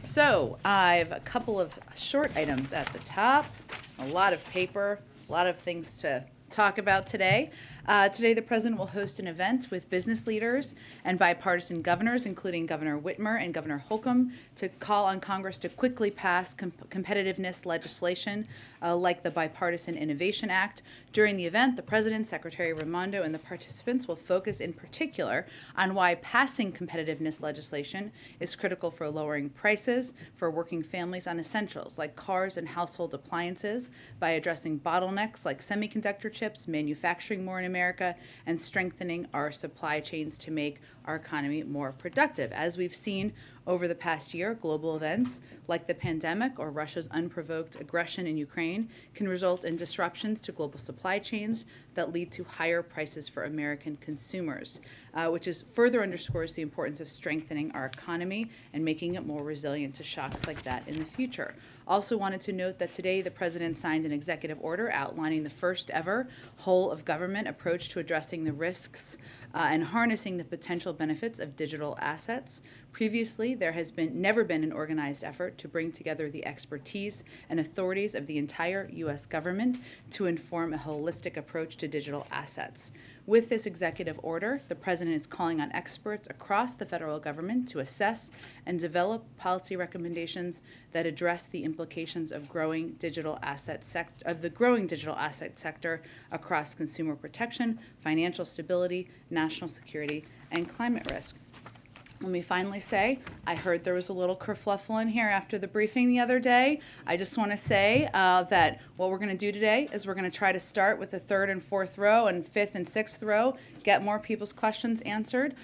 So I have a couple of short items at the top, a lot of paper, a lot of things to talk about today. Today, the President will host an event with business leaders and bipartisan governors, including Governor Whitmer and Governor Holcomb, to call on Congress to quickly pass competitiveness legislation like the Bipartisan Innovation Act. During the event, the President, Secretary Raimondo, and the participants will focus in particular on why passing competitiveness legislation is critical for lowering prices for working families on essentials like cars and household appliances by addressing bottlenecks like semiconductor chips, manufacturing more in America, and strengthening our supply chains to make our economy more productive. As we've seen over the past year, global events like the pandemic or Russia's unprovoked aggression in Ukraine can result in disruptions to global supply chains that lead to higher prices for American consumers, which further underscores the importance of strengthening our economy and making it more resilient to shocks like that in the future. Also wanted to note that today the President signed an executive order outlining the first ever whole of government approach to addressing the risks and harnessing the potential benefits of digital assets. Previously, there has never been an organized effort to bring together the expertise and authorities of the entire U.S. government to inform a holistic approach to digital assets. With this executive order, the President is calling on experts across the federal government to assess and develop policy recommendations that address the implications of the growing digital asset sector across consumer protection, financial stability, national security, and climate risk. Let me finally say, I heard there was a little kerfluffle in here after the briefing the other day. I just want to say that what we're going to do today is we're going to try to start with the third and fourth row and fifth and sixth row, get more people's questions answered.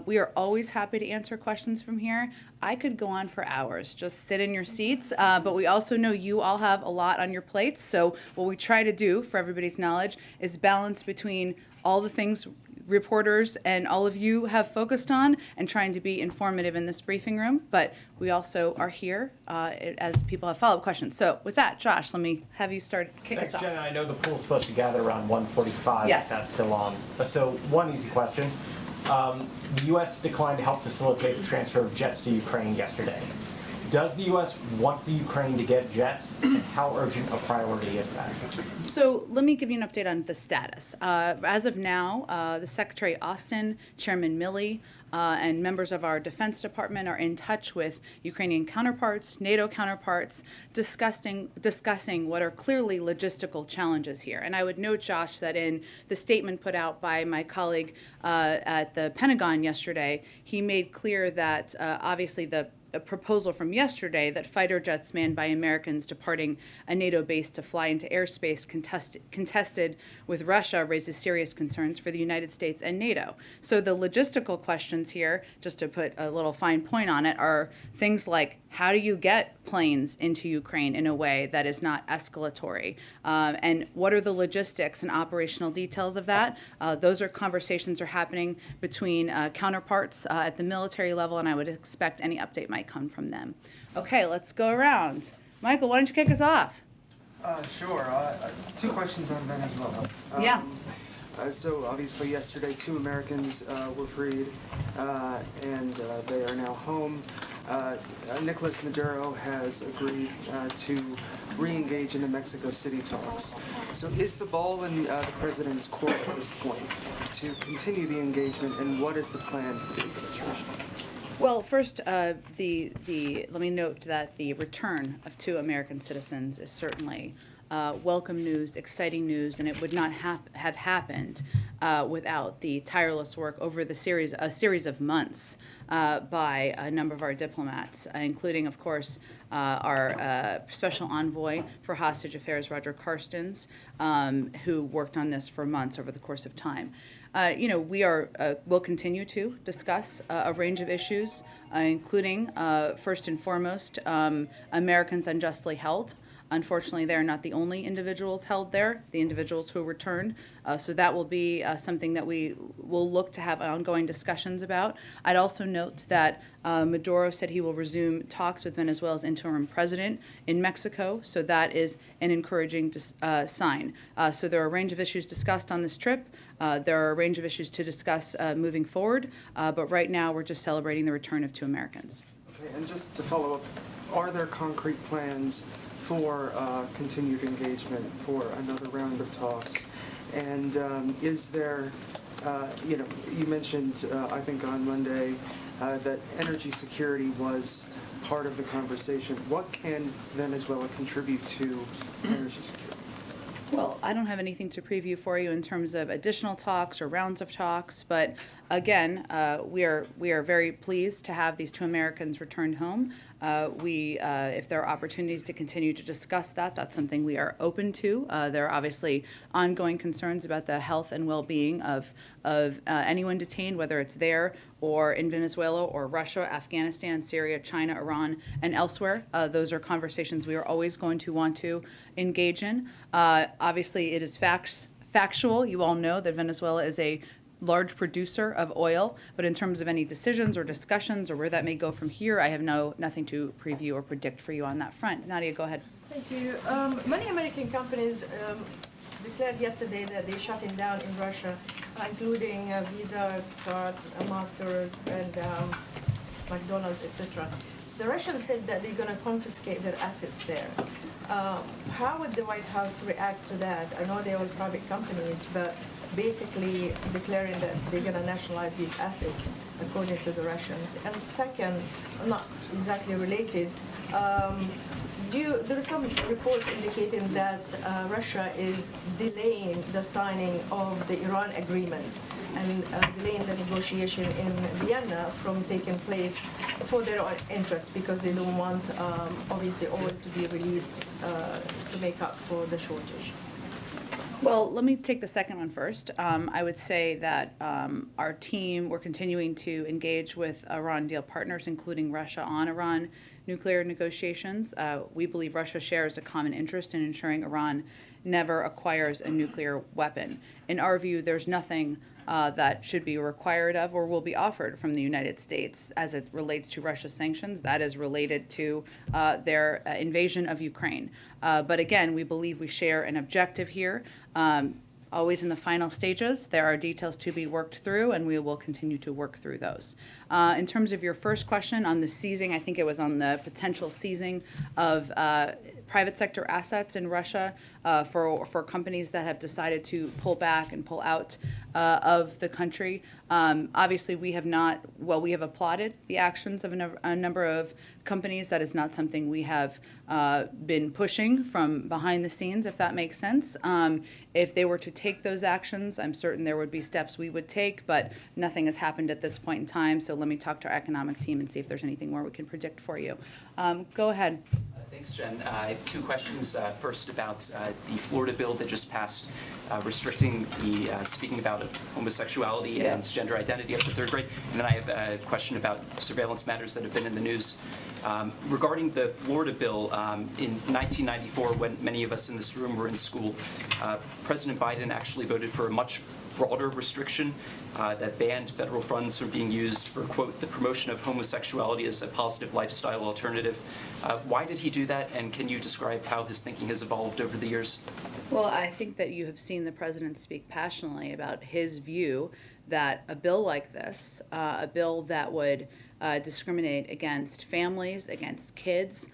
We are always happy to answer questions from here. I could go on for hours. Just sit in your seats, but we also know you all have a lot on your plates. So what we try to do, for everybody's knowledge, is balance between all the things reporters and all of you have focused on and trying to be informative in this briefing room, but we also are here as people have follow-up questions. So with that, Josh, let me have you kick us off. Thanks, Jenna. I know the pool's supposed to gather around 1:45. Yes. If that's still on. So one easy question. The U.S. declined to help facilitate the transfer of jets to Ukraine yesterday. Does the U.S. want the Ukraine to get jets, and how urgent a priority is that? So let me give you an update on the status. As of now, the Secretary Austin, Chairman Milley, and members of our Defense Department are in touch with Ukrainian counterparts, NATO counterparts, discussing what are clearly logistical challenges here. And I would note, Josh, that in the statement put out by my colleague at the Pentagon yesterday, he made clear that obviously a proposal from yesterday that fighter jets manned by Americans departing a NATO base to fly into airspace contested with Russia raises serious concerns for the United States and NATO. So the logistical questions here, just to put a little fine point on it, are things like how do you get planes into Ukraine in a way that is not escalatory? And what are the logistics and operational details of that? Those conversations are happening between counterparts at the military level, and I would expect any update might come from them. Okay, let's go around. Michael, why don't you kick us off? Sure. Two questions on Venezuela. Yeah. So obviously yesterday 2 Americans were freed and they are now home. Nicolas Maduro has agreed to re-engage in the Mexico City talks. So is the ball in the president's court at this point to continue the engagement, and what is the plan for the administration? Well, first, let me note that the return of 2 American citizens is certainly welcome news, exciting news, and it would not have happened without the tireless work over a series of months by a number of our diplomats, including, of course, our special envoy for hostage affairs, Roger Carstens, who worked on this for months over the course of time. We'll continue to discuss a range of issues, including, first and foremost, Americans unjustly held. Unfortunately, they're not the only individuals held there, the individuals who returned. So that will be something that we will look to have ongoing discussions about. I'd also note that Maduro said he will resume talks with Venezuela's interim president in Mexico. So that is an encouraging sign. So there are a range of issues discussed on this trip. There are a range of issues to discuss moving forward. But right now, we're just celebrating the return of 2 Americans. Okay, and just to follow up are there concrete plans for continued engagement, for another round of talks? And is there, you mentioned, I think on Monday, that energy security was part of the conversation. What can Venezuela contribute to energy security? Well, I don't have anything to preview for you in terms of additional talks or rounds of talks, but again, we are very pleased to have these two Americans returned home. If there are opportunities to continue to discuss that, that's something we are open to. There are obviously ongoing concerns about the health and well-being of anyone detained, whether it's there or in Venezuela or Russia, Afghanistan, Syria, China, Iran, and elsewhere. Those are conversations we are always going to want to engage in. Obviously, it is factual. You all know that Venezuela is a large producer of oil, but in terms of any decisions or discussions or where that may go from here, I have nothing to preview or predict for you on that front. Nadia, go ahead. Thank you. Many American companies declared yesterday that they're shutting down in Russia, including Visa, Card, Masters, and McDonald's, etc. The Russians said that they're going to confiscate their assets there. How would the White House react to that? I know they're all private companies, but basically declaring that they're going to nationalize these assets, according to the Russians. And second, not exactly related, there are some reports indicating that Russia is delaying the signing of the Iran agreement and delaying the negotiation in Vienna from taking place for their own interests because they don't want, obviously, oil to be released to make up for the shortage. Well, let me take the second one first. I would say that our team, we're continuing to engage with Iran deal partners, including Russia, on Iran nuclear negotiations. We believe Russia shares a common interest in ensuring Iran never acquires a nuclear weapon. In our view, there's nothing that should be required of or will be offered from the United States as it relates to Russia's sanctions. That is related to their invasion of Ukraine. But again, we believe we share an objective here. Always in the final stages, there are details to be worked through, and we will continue to work through those. In terms of your first question on the seizing, I think it was on the potential seizing of private sector assets in Russia for companies that have decided to pull back and pull out of the country. Obviously, we have applauded the actions of a number of companies. That is not something we have been pushing from behind the scenes, if that makes sense. If they were to take those actions, I'm certain there would be steps we would take, but nothing has happened at this point in time. So let me talk to our economic team and see if there's anything more we can predict for you. Go ahead. Thanks, Jen. I have two questions. First, about the Florida bill that just passed, restricting the speaking about of homosexuality and gender identity up to third grade. And then I have a question about surveillance matters that have been in the news. Regarding the Florida bill, in 1994, when many of us in this room were in school, President Biden actually voted for a much broader restriction that banned federal funds from being used for, quote, the promotion of homosexuality as a positive lifestyle alternative. Why did he do that, and can you describe how his thinking has evolved over the years? Well, I think that you have seen the president speak passionately about his view that a bill like this, a bill that would discriminate against families, against kids,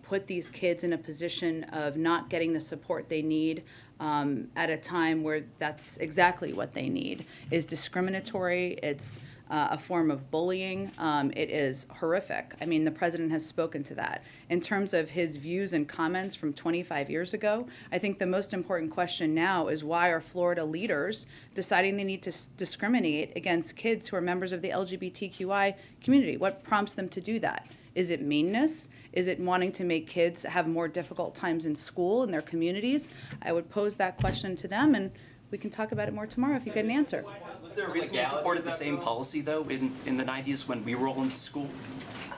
put these kids in a position of not getting the support they need at a time where that's exactly what they need, is discriminatory. It's a form of bullying. It is horrific. I mean, the president has spoken to that. In terms of his views and comments from 25 years ago, I think the most important question now is why are Florida leaders deciding they need to discriminate against kids who are members of the LGBTQI community? What prompts them to do that? Is it meanness? Is it wanting to make kids have more difficult times in school, in their communities? I would pose that question to them, and we can talk about it more tomorrow if you get an answer. Was there a reason you supported the same policy, though, in the 90s when we were all in school?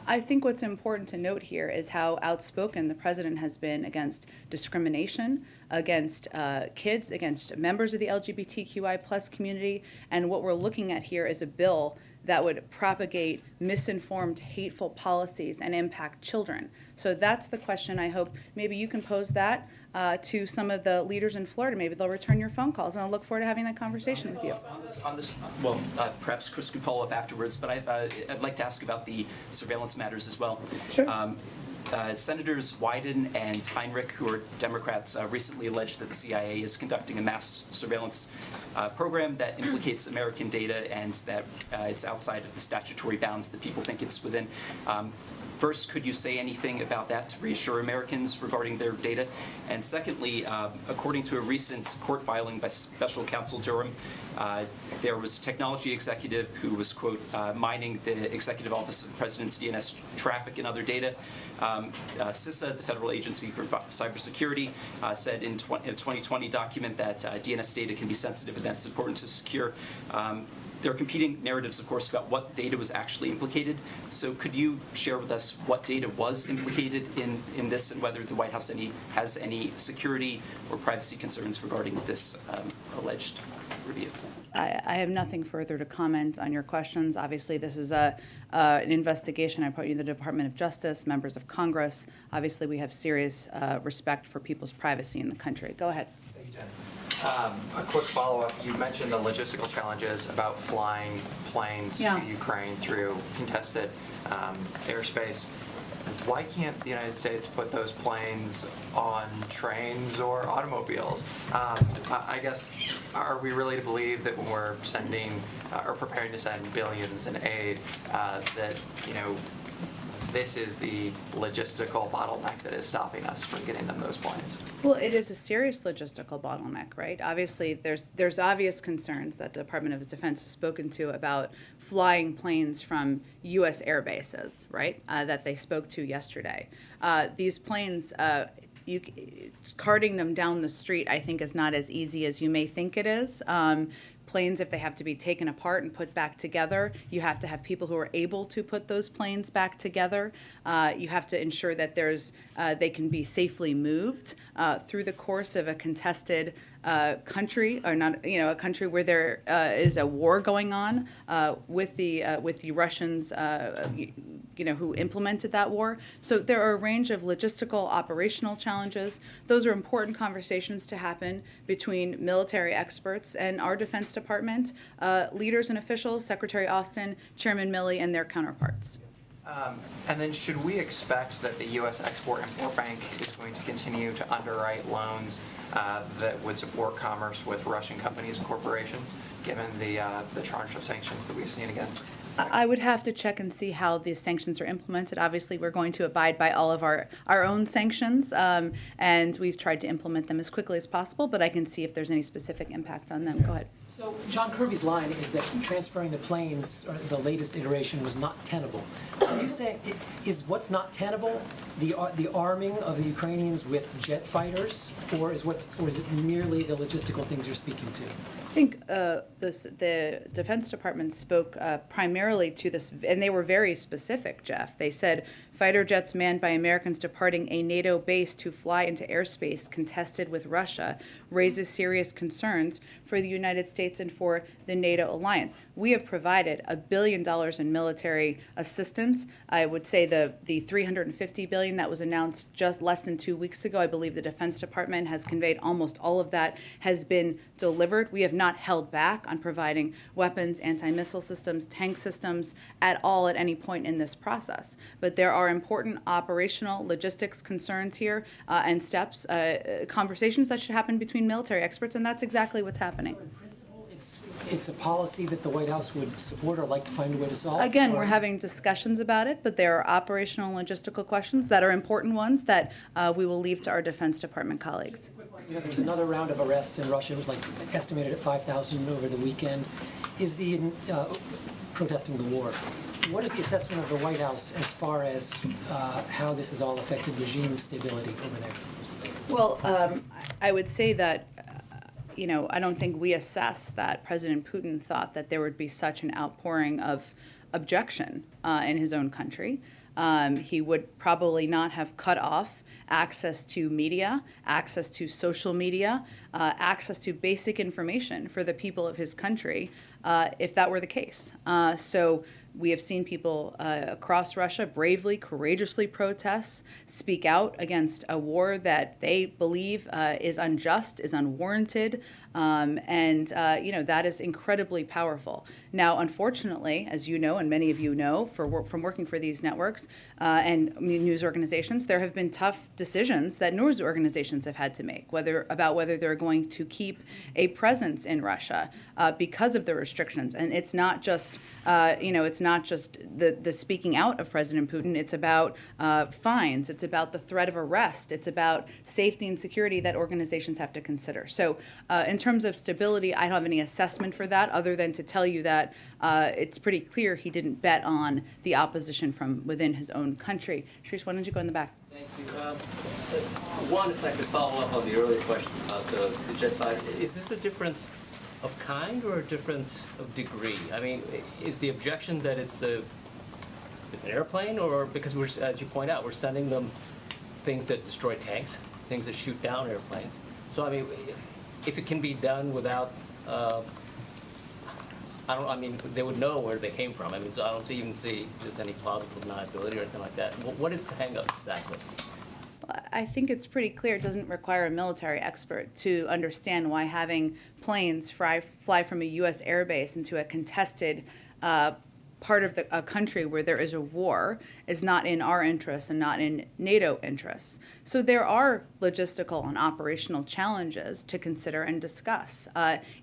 I think what's important to note here is how outspoken the president has been against discrimination, against kids, against members of the LGBTQI plus community, and what we're looking at here is a bill that would propagate misinformed, hateful policies and impact children. So that's the question. I hope maybe you can pose that to some of the leaders in Florida. Maybe they'll return your phone calls, and I'll look forward to having that conversation with you. Perhaps Chris could follow up afterwards, but I'd like to ask about the surveillance matters as well. Sure. Senators Wyden and Heinrich, who are Democrats, recently alleged that the CIA is conducting a mass surveillance program that implicates American data and that it's outside of the statutory bounds that people think it's within. First, could you say anything about that to reassure Americans regarding their data? And secondly, according to a recent court filing by Special Counsel Durham, there was a technology executive who was, quote, mining the Executive Office of the President's DNS traffic and other data. CISA, the Federal Agency for Cybersecurity, said in a 2020 document that DNS data can be sensitive and that's important to secure. There are competing narratives, of course, about what data was actually implicated. So could you share with us what data was implicated in this and whether the White House has any security or privacy concerns regarding this alleged review? I have nothing further to comment on your questions. Obviously, this is an investigation. I put you in the Department of Justice, members of Congress. Obviously, we have serious respect for people's privacy in the country. Go ahead. Thank you, Jen. A quick follow-up. You mentioned the logistical challenges about flying planes Yeah. to Ukraine through contested airspace. Why can't the United States put those planes on trains or automobiles? I guess, are we really to believe that when we're sending or preparing to send billions in aid, that, this is the logistical bottleneck that is stopping us from getting them those planes? Well, it is a serious logistical bottleneck, right? Obviously, there's obvious concerns that the Department of Defense has spoken to about flying planes from U.S. air bases, right? That they spoke to yesterday. These planes, carting them down the street, I think, is not as easy as you may think it is. Planes, if they have to be taken apart and put back together, you have to have people who are able to put those planes back together. You have to ensure that they can be safely moved through the course of a contested country, or not, a country where there is a war going on with the Russians, who implemented that war. So there are a range of logistical, operational challenges. Those are important conversations to happen between military experts and our Defense Department, leaders and officials, Secretary Austin, Chairman Milley, and their counterparts. And then should we expect that the U.S. Export-Import Bank is going to continue to underwrite loans that would support commerce with Russian companies and corporations, given the tranche of sanctions that we've seen against? I would have to check and see how these sanctions are implemented. Obviously, we're going to abide by all of our own sanctions, and we've tried to implement them as quickly as possible, but I can see if there's any specific impact on them. Go ahead. So John Kirby's line is that transferring the planes, or the latest iteration, was not tenable. Are you saying, is what's not tenable the arming of the Ukrainians with jet fighters, or is it merely the logistical things you're speaking to? I think the Defense Department spoke primarily to this, and they were very specific, Jeff. They said fighter jets manned by Americans departing a NATO base to fly into airspace contested with Russia raises serious concerns for the United States and for the NATO alliance. We have provided $1 billion in military assistance. I would say the $350 billion that was announced just less than 2 weeks ago, I believe the Defense Department has conveyed almost all of that has been delivered. We have not held back on providing weapons, anti-missile systems, tank systems at all at any point in this process. But there are important operational logistics concerns here and steps, conversations that should happen between military experts, and that's exactly what's happening. It's a policy that the White House would support or like to find a way to solve? Again, or we're having discussions about it, but there are operational and logistical questions that are important ones that we will leave to our Defense Department colleagues. there was another round of arrests in Russia. It was like estimated at 5,000 over the weekend. Is the protesting the war? What is the assessment of the White House as far as how this has all affected regime stability over there? Well, I would say that, I don't think we assess that President Putin thought that there would be such an outpouring of objection in his own country. He would probably not have cut off access to media, access to social media, access to basic information for the people of his country if that were the case. So we have seen people across Russia bravely, courageously protest, speak out against a war that they believe is unjust, is unwarranted, That is incredibly powerful. Now, unfortunately, as you know, and many of you know from working for these networks and news organizations, there have been tough decisions that news organizations have had to make, whether they're going to keep a presence in Russia because of the restrictions. And it's not just, the speaking out of President Putin. It's about fines. It's about the threat of arrest. It's about safety and security that organizations have to consider. So in terms of stability, I don't have any assessment for that other than to tell you that it's pretty clear he didn't bet on the opposition from within his own country. Sharice, why don't you go in the back? Thank you. One, if I could follow up on the earlier questions about the jet fighter, is this a difference of kind or a difference of degree? I mean, is the objection that it's an airplane, or because we're, as you point out, we're sending them things that destroy tanks, things that shoot down airplanes. So I mean, if it can be done without, they would know where they came from. I mean, so I don't even see just any plausible deniability or anything like that. What is the hang-up exactly? I think it's pretty clear it doesn't require a military expert to understand why having planes fly from a U.S. airbase into a contested part of a country where there is a war is not in our interests and not in NATO interests. So there are logistical and operational challenges to consider and discuss.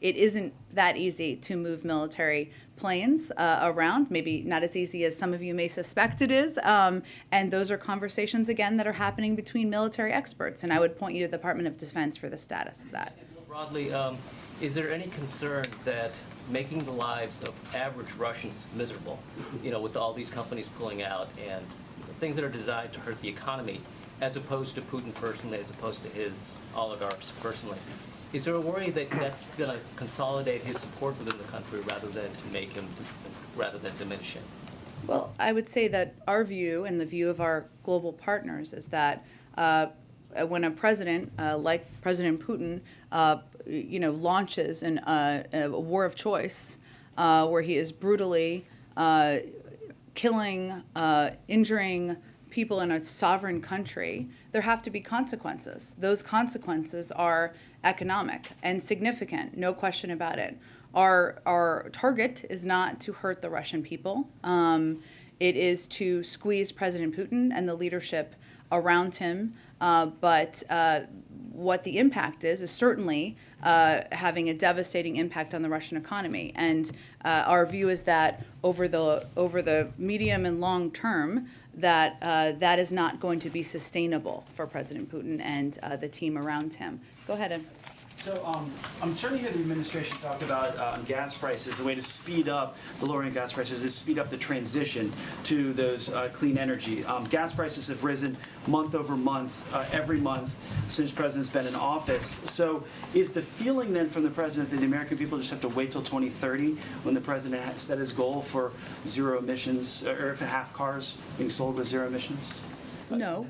It isn't that easy to move military planes around, maybe not as easy as some of you may suspect it is. And those are conversations, again, that are happening between military experts. And I would point you to the Department of Defense for the status of that. More broadly, is there any concern that making the lives of average Russians miserable, with all these companies pulling out and things that are designed to hurt the economy, as opposed to Putin personally, as opposed to his oligarchs personally, is there a worry that that's going to consolidate his support within the country rather than diminish him? Well, I would say that our view and the view of our global partners is that when a president like President Putin, launches a war of choice where he is brutally killing, injuring people in a sovereign country, there have to be consequences. Those consequences are economic and significant, no question about it. Our target is not to hurt the Russian people. It is to squeeze President Putin and the leadership around him. But what the impact is certainly having a devastating impact on the Russian economy. And our view is that over the medium and long term, that is not going to be sustainable for President Putin and the team around him. Go ahead, Ed. So I'm starting to hear the administration talk about gas prices. A way to speed up the lowering of gas prices is speed up the transition to those clean energy. Gas prices have risen month over month, every month since the president's been in office. So is the feeling then from the president that the American people just have to wait till 2030 when the president has set his goal for zero emissions, or for half cars being sold with zero emissions? No.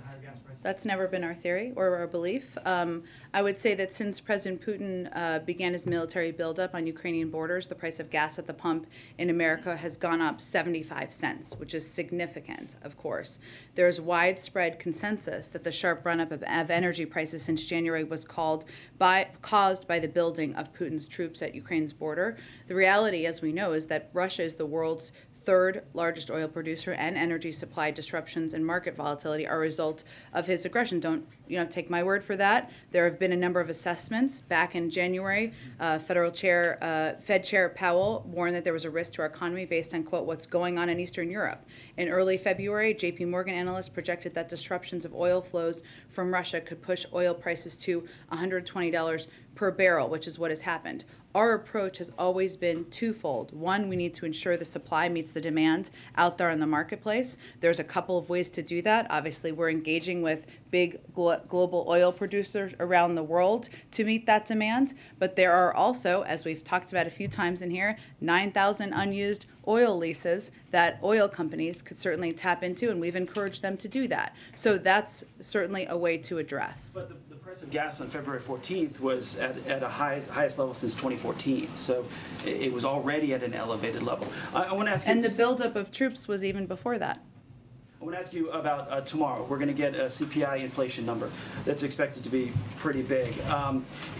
That's never been our theory or our belief. I would say that since President Putin began his military buildup on Ukrainian borders, the price of gas at the pump in America has gone up 75 cents, which is significant, of course. There's widespread consensus that the sharp run-up of energy prices since January was caused by the building of Putin's troops at Ukraine's border. The reality, as we know, is that Russia is the world's third largest oil producer, and energy supply disruptions and market volatility are a result of his aggression. Don't take my word for that. There have been a number of assessments. Back in January, Fed Chair Powell warned that there was a risk to our economy based on, quote, what's going on in Eastern Europe. In early February, JP Morgan analysts projected that disruptions of oil flows from Russia could push oil prices to $120 per barrel, which is what has happened. Our approach has always been twofold. One, we need to ensure the supply meets the demand out there in the marketplace. There's a couple of ways to do that. Obviously, we're engaging with big global oil producers around the world to meet that demand. But there are also, as we've talked about a few times in here, 9,000 unused oil leases that oil companies could certainly tap into, and we've encouraged them to do that. So that's certainly a way to address. But the price of gas on February 14th was at a highest level since 2014. So it was already at an elevated level. I want to ask you. And the buildup of troops was even before that. I want to ask you about tomorrow. We're going to get a CPI inflation number that's expected to be pretty big.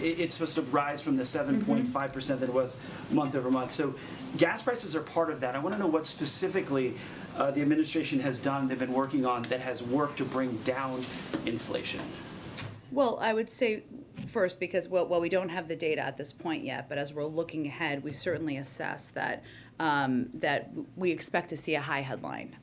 It's supposed to rise from the 7.5% that it was month over month. So gas prices are part of that. I want to know what specifically the administration has done, they've been working on, that has worked to bring down inflation. Well, I would say first, because well, we don't have the data at this point yet, but as we're looking ahead, we certainly assess that that we expect to see a high headline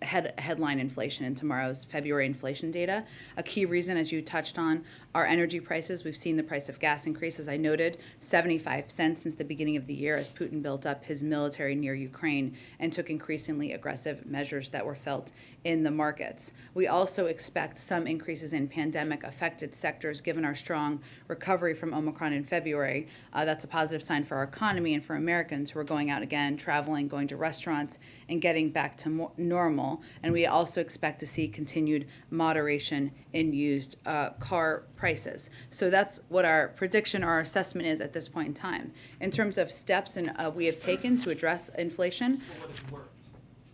headline inflation in tomorrow's February inflation data. A key reason, as you touched on, are energy prices. We've seen the price of gas increase, as I noted, 75 cents since the beginning of the year as Putin built up his military near Ukraine and took increasingly aggressive measures that were felt in the markets. We also expect some increases in pandemic-affected sectors given our strong recovery from Omicron in February. That's a positive sign for our economy and for Americans who are going out again, traveling, going to restaurants, and getting back to normal. And we also expect to see continued moderation in used car prices. So that's what our prediction or our assessment is at this point in time. In terms of steps we have taken to address inflation,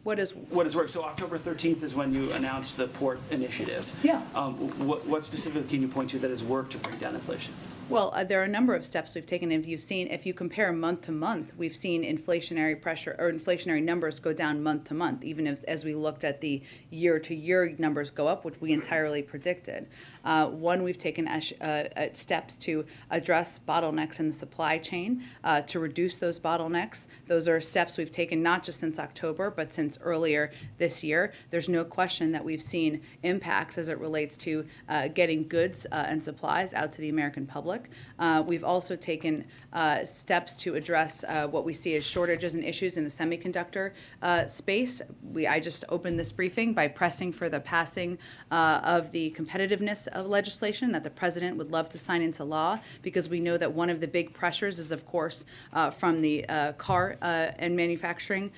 what has worked? So October 13th is when you announced the port initiative. Yeah. What specifically can you point to that has worked to bring down inflation? Well, there are a number of steps we've taken. If you compare month to month, we've seen inflationary pressure or inflationary numbers go down month to month, even as we looked at the year-to-year numbers go up, which we entirely predicted. One, we've taken steps to address bottlenecks in the supply chain, to reduce those bottlenecks. Those are steps we've taken not just since October, but since earlier this year. There's no question that we've seen impacts as it relates to getting goods and supplies out to the American public. We've also taken steps to address what we see as shortages and issues in the semiconductor space. I just opened this briefing by pressing for the passing of the competitiveness of legislation that the president would love to sign into law, because we know that one of the big pressures is, of course, from the car and manufacturing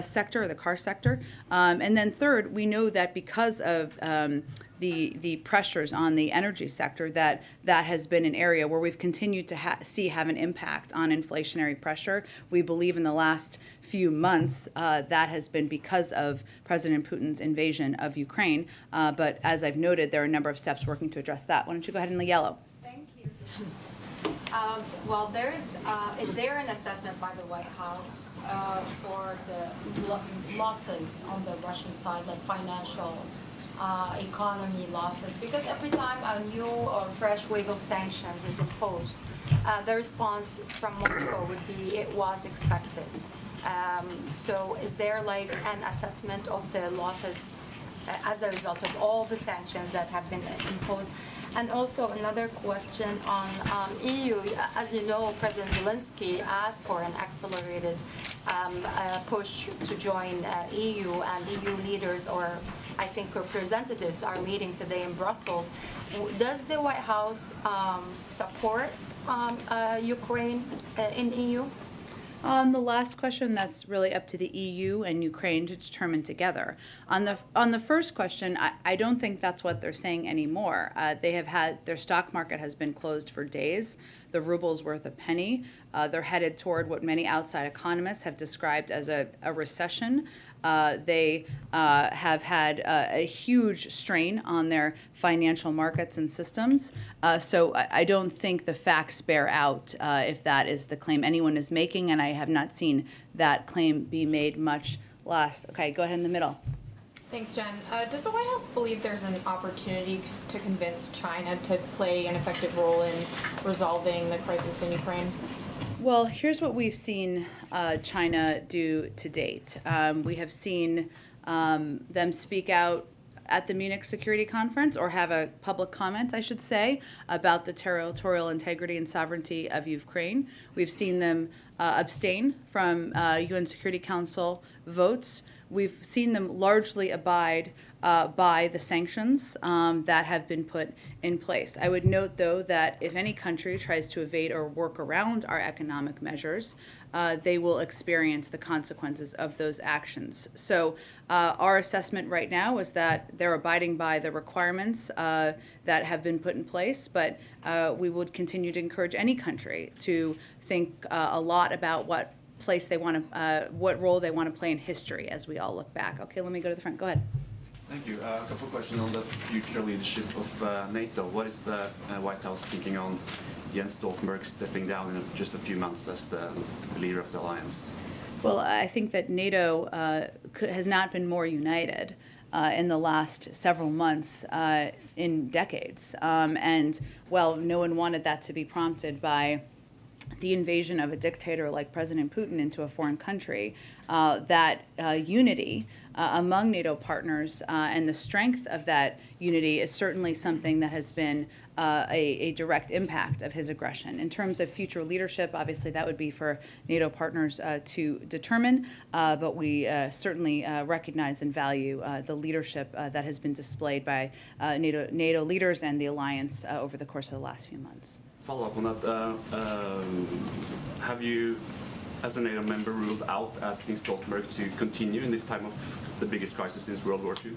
sector, or the car sector. And then third, we know that because of the pressures on the energy sector, that has been an area where we've continued to have an impact on inflationary pressure. We believe in the last few months that has been because of President Putin's invasion of Ukraine. But as I've noted, there are a number of steps working to address that. Why don't you go ahead in the yellow? Thank you. Well, is there an assessment by the White House for the losses on the Russian side, like financial economy losses? Because every time a new or fresh wave of sanctions is imposed, the response from Moscow would be it was expected. So is there like an assessment of the losses as a result of all the sanctions that have been imposed? And also another question on EU. As you know, President Zelensky asked for an accelerated push to join EU, and EU leaders, or I think representatives, are meeting today in Brussels. Does the White House support Ukraine in EU? On the last question, that's really up to the EU and Ukraine to determine together. On the first question, I don't think that's what they're saying anymore. They have had, their stock market has been closed for days. The ruble's worth a penny. They're headed toward what many outside economists have described as a recession. They have had a huge strain on their financial markets and systems. So I don't think the facts bear out if that is the claim anyone is making, and I have not seen that claim be made much less. Okay, go ahead in the middle. Thanks, Jen. Does the White House believe there's an opportunity to convince China to play an effective role in resolving the crisis in Ukraine? Well, here's what we've seen China do to date. We have seen them speak out at the Munich Security Conference, or have a public comment, I should say, about the territorial integrity and sovereignty of Ukraine. We've seen them abstain from UN Security Council votes. We've seen them largely abide by the sanctions that have been put in place. I would note, though, that if any country tries to evade or work around our economic measures, they will experience the consequences of those actions. So our assessment right now is that they're abiding by the requirements that have been put in place, but we would continue to encourage any country to think a lot about what role they want to play in history as we all look back. Okay, let me go to the front. Go ahead. Thank you. A couple of questions on the future leadership of NATO. What is the White House thinking on Jens Stoltenberg stepping down in just a few months as the leader of the alliance? Well, I think that NATO has not been more united in the last several months in decades. And while no one wanted that to be prompted by the invasion of a dictator like President Putin into a foreign country, that unity among NATO partners and the strength of that unity is certainly something that has been a direct impact of his aggression. In terms of future leadership, obviously that would be for NATO partners to determine, but we certainly recognize and value the leadership that has been displayed by NATO leaders and the alliance over the course of the last few months. Follow up on that. Have you, as a NATO member, ruled out asking Stoltenberg to continue in this time of the biggest crisis since World War II?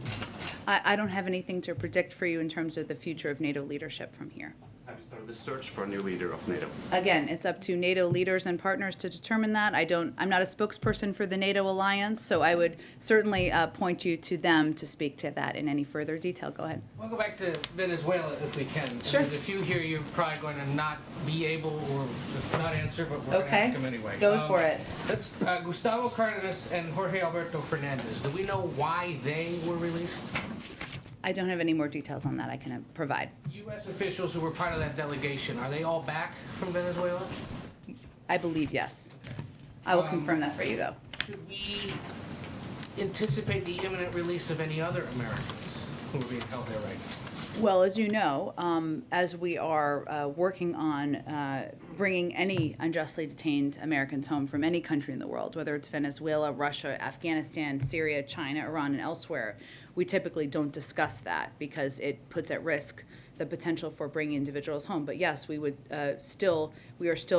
I don't have anything to predict for you in terms of the future of NATO leadership from here. Have you started the search for a new leader of NATO? Again, it's up to NATO leaders and partners to determine that. I'm not a spokesperson for the NATO alliance, so I would certainly point you to them to speak to that in any further detail. Go ahead. We'll go back to Venezuela if we can. And Sure. There's a few here you're probably going to not be able or just not answer, but we're going to ask them anyway. Go for it. Let's, Gustavo Cardenas and Jorge Alberto Fernandez, do we know why they were released? I don't have any more details on that I can provide. U.S. officials who were part of that delegation, are they all back from Venezuela? I believe yes. I will confirm that for you, though. Should we anticipate the imminent release of any other Americans who are being held there right now? Well, as you know, as we are working on bringing any unjustly detained Americans home from any country in the world, whether it's Venezuela, Russia, Afghanistan, Syria, China, Iran, and elsewhere, we typically don't discuss that because it puts at risk the potential for bringing individuals home. But yes, we are still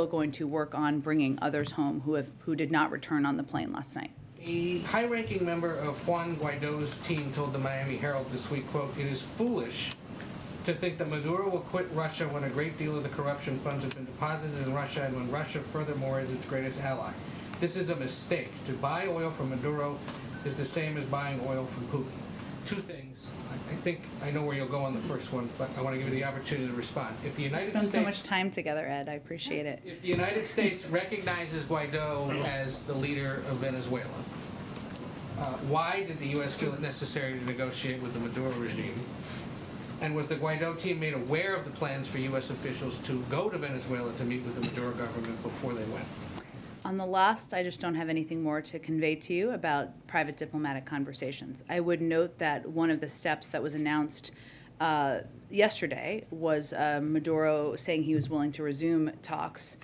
going to work on bringing others home who did not return on the plane last night. A high-ranking member of Juan Guaido's team told the Miami Herald this week, quote, "It is foolish to think that Maduro will quit Russia when a great deal of the corruption funds have been deposited in Russia and when Russia furthermore is its greatest ally. This is a mistake. To buy oil from Maduro is the same as buying oil from Putin." Two things. I think I know where you'll go on the first one, but I want to give you the opportunity to respond. If the United Spend States... so much time together, Ed. I appreciate it. If the United States recognizes Guaido as the leader of Venezuela, why did the U.S. feel it necessary to negotiate with the Maduro regime? And was the Guaido team made aware of the plans for U.S. officials to go to Venezuela to meet with the Maduro government before they went? On the last, I just don't have anything more to convey to you about private diplomatic conversations. I would note that one of the steps that was announced yesterday was Maduro saying he was willing to resume talks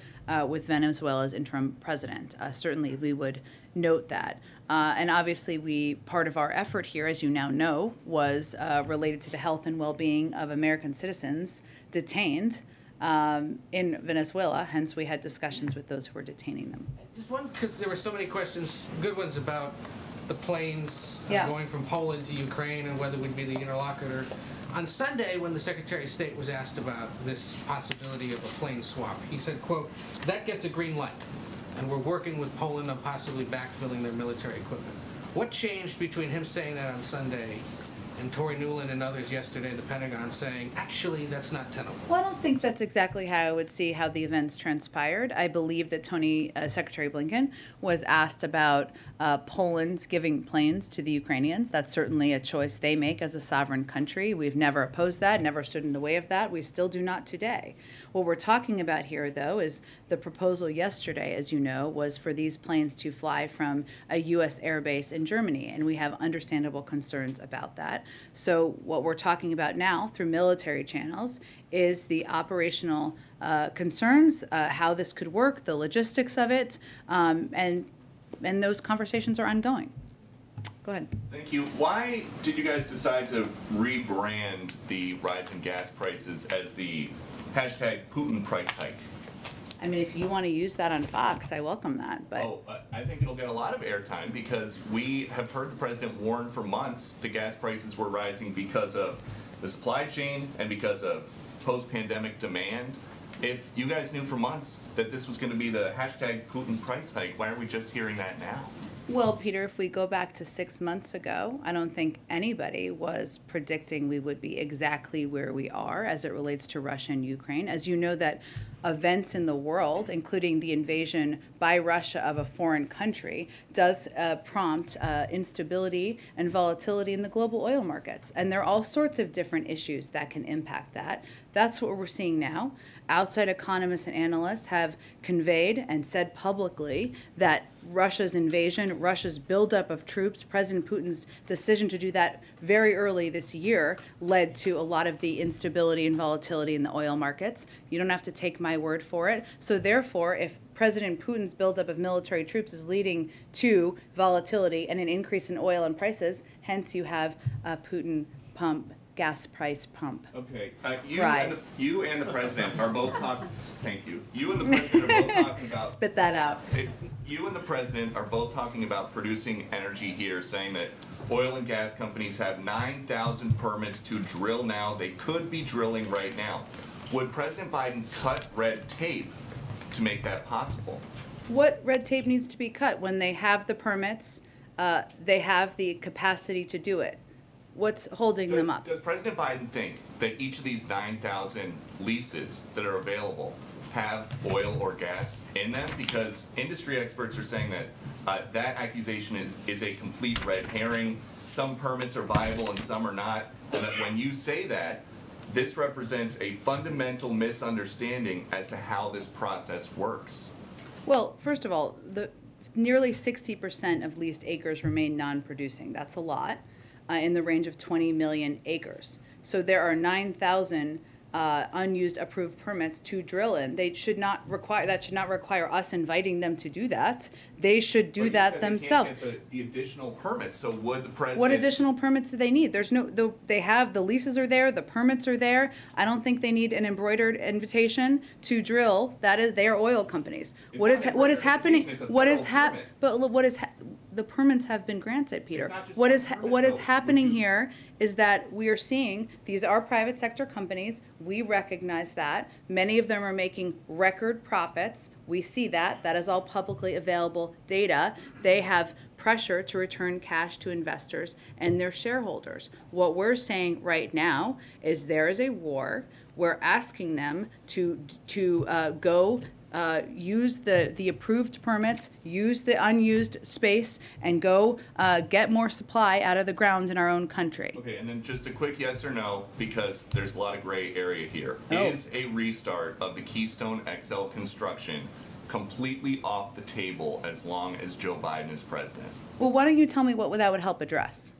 with Venezuela's interim president. Certainly, we would note that. And obviously, part of our effort here, as you now know, was related to the health and well-being of American citizens detained in Venezuela. Hence, we had discussions with those who were detaining them. Just one, because there were so many questions, good ones about the planes Yeah. going from Poland to Ukraine and whether we'd be the interlocutor. On Sunday, when the Secretary of State was asked about this possibility of a plane swap, he said, quote, "That gets a green light, and we're working with Poland on possibly backfilling their military equipment." What changed between him saying that on Sunday and Tory Newland and others yesterday at the Pentagon saying, actually, that's not tenable? Well, I don't think that's exactly how I would see how the events transpired. I believe that Secretary Blinken was asked about Poland giving planes to the Ukrainians. That's certainly a choice they make as a sovereign country. We've never opposed that, never stood in the way of that. We still do not today. What we're talking about here, though, is the proposal yesterday, as you know, was for these planes to fly from a U.S. airbase in Germany, and we have understandable concerns about that. So what we're talking about now through military channels is the operational concerns, how this could work, the logistics of it, and those conversations are ongoing. Go ahead. Thank you. Why did you guys decide to rebrand the rise in gas prices as the hashtag Putin price hike? I mean, if you want to use that on Fox, I welcome that. But I think it'll get a lot of airtime because we have heard the president warn for months the gas prices were rising because of the supply chain and because of post-pandemic demand. If you guys knew for months that this was going to be the hashtag Putin price hike, why are we just hearing that now? Well, Peter, if we go back to 6 months ago, I don't think anybody was predicting we would be exactly where we are as it relates to Russia and Ukraine. As you know, that events in the world, including the invasion by Russia of a foreign country, does prompt instability and volatility in the global oil markets. And there are all sorts of different issues that can impact that. That's what we're seeing now. Outside economists and analysts have conveyed and said publicly that Russia's invasion, Russia's buildup of troops, President Putin's decision to do that very early this year led to a lot of the instability and volatility in the oil markets. You don't have to take my word for it. So therefore, if President Putin's buildup of military troops is leading to volatility and an increase in oil and prices, hence you have a Putin pump. Gas price pump. Okay, Rise. you and the president are both talking, thank you. You and the president are both talking about. Spit that out. You and the president are both talking about producing energy here, saying that oil and gas companies have 9,000 permits to drill now. They could be drilling right now. Would President Biden cut red tape to make that possible? What red tape needs to be cut? When they have the permits, they have the capacity to do it. What's holding them up? Does President Biden think that each of these 9,000 leases that are available have oil or gas in them? Because industry experts are saying that that accusation is a complete red herring. Some permits are viable and some are not. And that when you say that, this represents a fundamental misunderstanding as to how this process works. Well, first of all, nearly 60% of leased acres remain non-producing. That's a lot. In the range of 20 million acres. So there are 9,000 unused approved permits to drill in. That should not require us inviting them to do that. They should do that themselves. They can't get the additional permits, so would the president... What additional permits do they need? They have, the leases are there, the permits are there. I don't think they need an embroidered invitation to drill. They are oil companies. What is happening? The permits have been granted, Peter. What is happening here is that we are seeing these are private sector companies. We recognize that. Many of them are making record profits. We see that. That is all publicly available data. They have pressure to return cash to investors and their shareholders. What we're saying right now is there is a war. We're asking them to go use the approved permits, use the unused space, and go get more supply out of the ground in our own country. Okay, and then just a quick yes or no, because there's a lot of gray area here. Oh. Is a restart of the Keystone XL construction completely off the table as long as Joe Biden is president? Well, why don't you tell me what that would help address?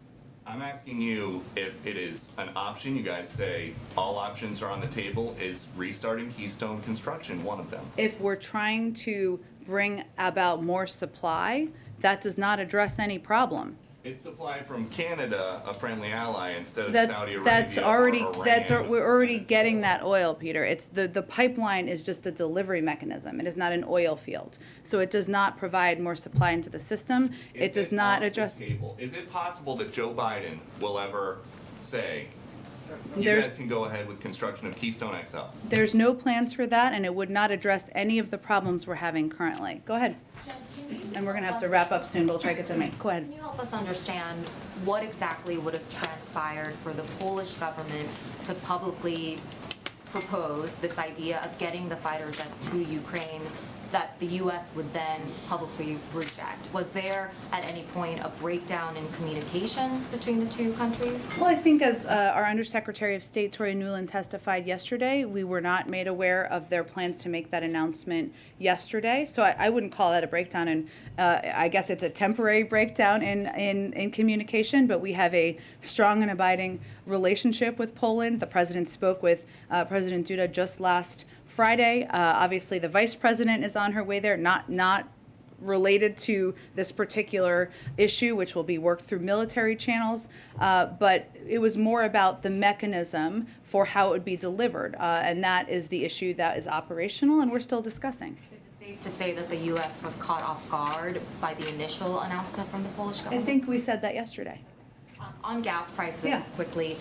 I'm asking you if it is an option. You guys say all options are on the table. Is restarting Keystone construction one of them? If we're trying to bring about more supply, that does not address any problem. It's supply from Canada, a friendly ally, instead of Saudi Arabia We're already getting that oil, Peter. It's the pipeline is just a delivery mechanism. It is not an oil field. So it does not provide more supply into the system. It does not address. Is it possible that Joe Biden will ever say, you guys can go ahead with construction of Keystone XL? There's no plans for that, and it would not address any of the problems we're having currently. Go ahead. And we're going to have to wrap up soon. We'll try to get to Mike. Go ahead. Can you help us understand what exactly would have transpired for the Polish government to publicly propose this idea of getting the fighter jets to Ukraine that the U.S. would then publicly reject? Was there at any point a breakdown in communication between the two countries? Well, I think as our Undersecretary of State, Tory Nuland, testified yesterday, we were not made aware of their plans to make that announcement yesterday. So I wouldn't call that a breakdown, and I guess it's a temporary breakdown in communication, but we have a strong and abiding relationship with Poland. The president spoke with President Duda just last Friday. Obviously, the vice president is on her way there, not related to this particular issue, which will be worked through military channels, but it was more about the mechanism for how it would be delivered, and that is the issue that is operational, and we're still discussing. Is it safe to say that the U.S. was caught off guard by the initial announcement from the Polish government? I think we said that yesterday. On gas prices, quickly,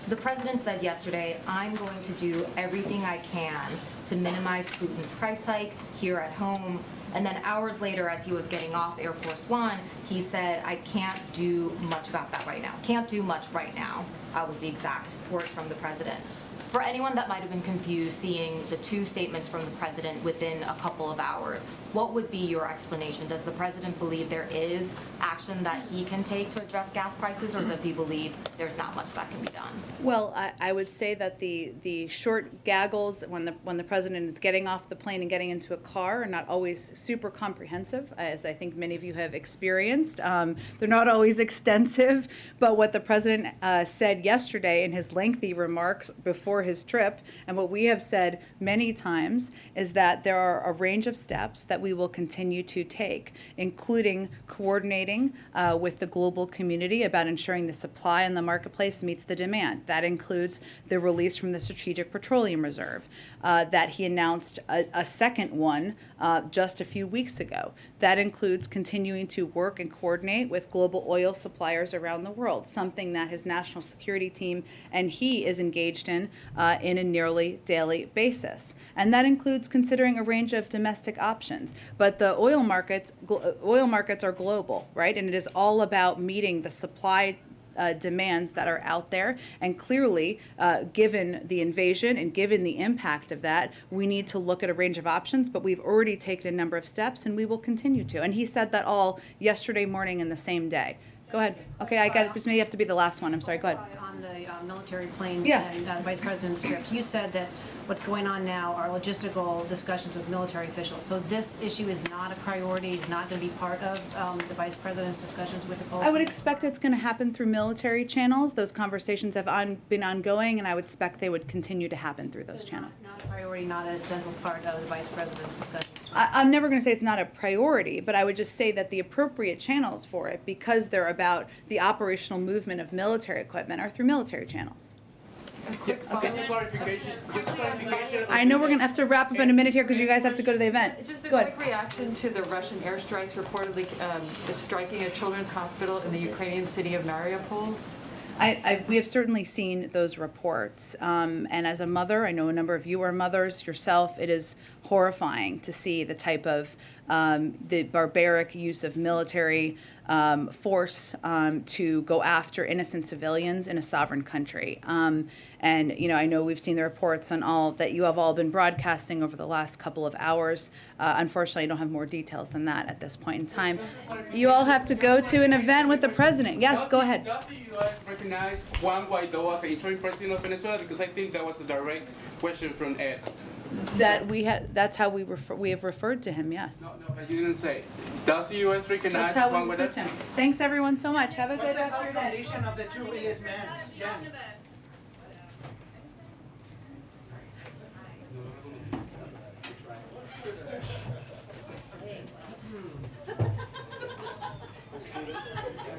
the president said yesterday, I'm going to do everything I can to minimize Putin's price hike here at home And then hours later, as he was getting off Air Force One, he said, I can't do much about that right now. Can't do much right now, was the exact words from the president. For anyone that might have been confused seeing the two statements from the president within a couple of hours, what would be your explanation? Does the president believe there is action that he can take to address gas prices, or does he believe there's not much that can be done? Well, I would say that the short gaggles when the president is getting off the plane and getting into a car are not always super comprehensive, as I think many of you have experienced. They're not always extensive, but what the president said yesterday in his lengthy remarks before his trip, and what we have said many times, is that there are a range of steps that we will continue to take, including coordinating with the global community about ensuring the supply in the marketplace meets the demand. That includes the release from the Strategic Petroleum Reserve, that he announced a second one just a few weeks ago. That includes continuing to work and coordinate with global oil suppliers around the world, something that his national security team and he is engaged in a nearly daily basis. And that includes considering a range of domestic options. But the oil markets are global, right? And it is all about meeting the supply demands that are out there. And clearly, given the invasion and given the impact of that, we need to look at a range of options, but we've already taken a number of steps and we will continue to. And he said that all yesterday morning in the same day. Go ahead. Okay, I got it. This may have to be the last one. I'm sorry. Go ahead. On the military planes Yeah. and the Vice President's trips, you said that what's going on now are logistical discussions with military officials. So this issue is not a priority, is not going to be part of the Vice President's discussions with the Polish. I would expect it's going to happen through military channels. Those conversations have been ongoing, and I would expect they would continue to happen through those channels. Not a priority, not a central part of the Vice President's discussions. I'm never going to say it's not a priority, but I would just say that the appropriate channels for it, because they're about the operational movement of military equipment, are through military channels. Just a clarification. I know we're going to have to wrap up in a minute here because you guys have to go to the event. Just a Go ahead. quick reaction to the Russian airstrikes reportedly striking a children's hospital in the Ukrainian city of Mariupol. We have certainly seen those reports. And as a mother, I know a number of you are mothers yourself, it is horrifying to see the type of the barbaric use of military force to go after innocent civilians in a sovereign country. And, you know, I know we've seen the reports on all that you have all been broadcasting over the last couple of hours. Unfortunately, I don't have more details than that at this point in time. You all have to go to an event with the president. Yes, go ahead. Does the U.S. recognize Juan Guaido as the interim president of Venezuela? Because I think that was a direct question from Ed. That's how we have referred to him, yes. No, but you didn't say. Does the U.S. recognize That's how Juan we Guaido? referred to him. Thanks everyone so much. Have a good rest of your day. Condition of the two released men. Jen.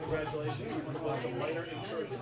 Congratulations. Welcome later. Encouragement.